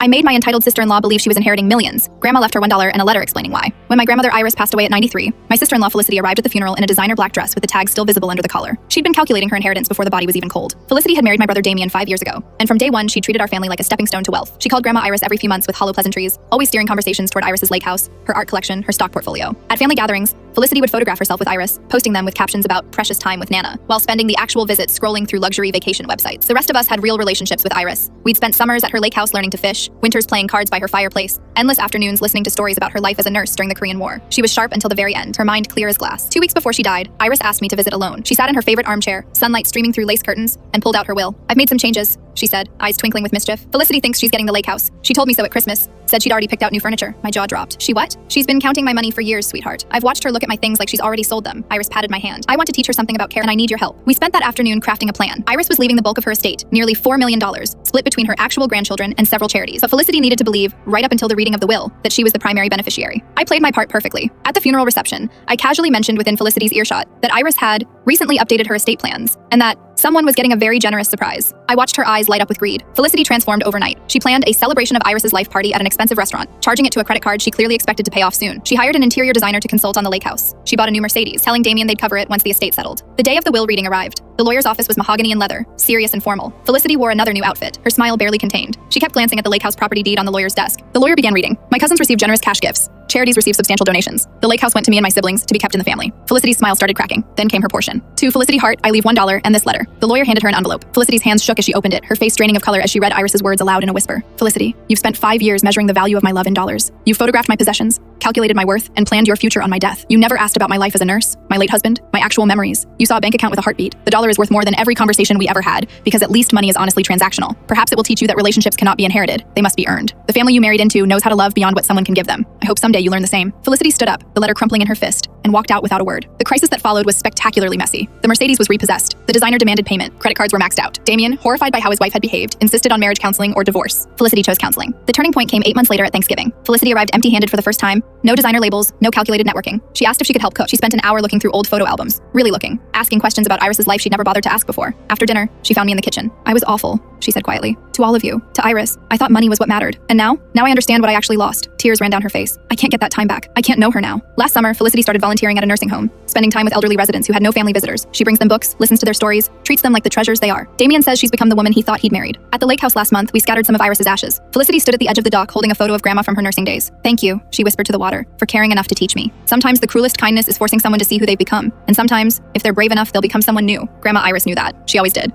I made my entitled sister-in-law believe she was inheriting millions. Grandma left her $1 and a letter explaining why. When my grandmother Iris passed away at 93, my sister-in-law Felicity arrived at the funeral in a designer black dress with the tag still visible under the collar. She'd been calculating her inheritance before the body was even cold. Felicity had married my brother Damien 5 years ago, and from day one she treated our family like a stepping stone to wealth. She called Grandma Iris every few months with hollow pleasantries, always steering conversations toward Iris's lake house, her art collection, her stock portfolio. At family gatherings, Felicity would photograph herself with Iris, posting them with captions about precious time with Nana, while spending the actual visit scrolling through luxury vacation websites. The rest of us had real relationships with Iris. We'd spent summers at her lake house learning to fish, winters playing cards by her fireplace, endless afternoons listening to stories about her life as a nurse during the Korean War. She was sharp until the very end, her mind clear as glass. 2 weeks before she died, Iris asked me to visit alone. She sat in her favorite armchair, sunlight streaming through lace curtains, and pulled out her will. "I've made some changes," she said, eyes twinkling with mischief. "Felicity thinks she's getting the lake house. She told me so at Christmas. Said she'd already picked out new furniture." My jaw dropped. "She what?" "She's been counting my money for years, sweetheart. I've watched her look at my things like she's already sold them." Iris patted my hand. "I want to teach her something about care and I need your help." We spent that afternoon crafting a plan. Iris was leaving the bulk of her estate, nearly $4 million, split between her actual grandchildren and several charities. But Felicity needed to believe, right up until the reading of the will, that she was the primary beneficiary. I played my part perfectly. At the funeral reception, I casually mentioned within Felicity's earshot that Iris had recently updated her estate plans, and that someone was getting a very generous surprise. I watched her eyes light up with greed. Felicity transformed overnight. She planned a celebration of Iris's life party at an expensive restaurant, charging it to a credit card she clearly expected to pay off soon. She hired an interior designer to consult on the lake house. She bought a new Mercedes, telling Damien they'd cover it once the estate settled. The day of the will reading arrived. The lawyer's office was mahogany and leather, serious and formal. Felicity wore another new outfit, her smile barely contained. She kept glancing at the lake house property deed on the lawyer's desk. The lawyer began reading. "My cousins received generous cash gifts. Charities received substantial donations. The lake house went to me and my siblings to be kept in the family." Felicity's smile started cracking. Then came her portion. "To Felicity Hart, I leave $1 and this letter." The lawyer handed her an envelope. Felicity's hands shook as she opened it, her face draining of color as she read Iris's words aloud in a whisper. "Felicity, you've spent 5 years measuring the value of my love in dollars. You photographed my possessions, calculated my worth, and planned your future on my death. You never asked about my life as a nurse, my late husband, my actual memories. You saw a bank account with a heartbeat. The dollar is worth more than every conversation we ever had, because at least money is honestly transactional. Perhaps it will teach you that relationships cannot be inherited. They must be earned. The family you married into knows how to love beyond what someone can give them. I hope someday you learn the same." Felicity stood up, the letter crumpling in her fist, and walked out without a word. The crisis that followed was spectacularly messy. The Mercedes was repossessed. The designer demanded payment. Credit cards were maxed out. Damien, horrified by how his wife had behaved, insisted on marriage counseling or divorce. Felicity chose counseling. The turning point came 8 months later at Thanksgiving. Felicity arrived empty-handed for the first time. No designer labels, no calculated networking. She asked if she could help cook. She spent an hour looking through old photo albums, really looking, asking questions about Iris's life she'd never bothered to ask before. After dinner, she found me in the kitchen. "I was awful," she said quietly. "To all of you, to Iris. I thought money was what mattered. And now I understand what I actually lost." Tears ran down her face. "I can't get that time back. I can't know her now." Last summer, Felicity started volunteering at a nursing home, spending time with elderly residents who had no family visitors. She brings them books, listens to their stories, treats them like the treasures they are. Damien says she's become the woman he thought he'd married. At the lake house last month, we scattered some of Iris's ashes. Felicity stood at the edge of the dock holding a photo of Grandma from her nursing days. "Thank you," she whispered to the water, "for caring enough to teach me. Sometimes the cruelest kindness is forcing someone to see who they've become. And sometimes, if they're brave enough, they'll become someone new." Grandma Iris knew that. She always did.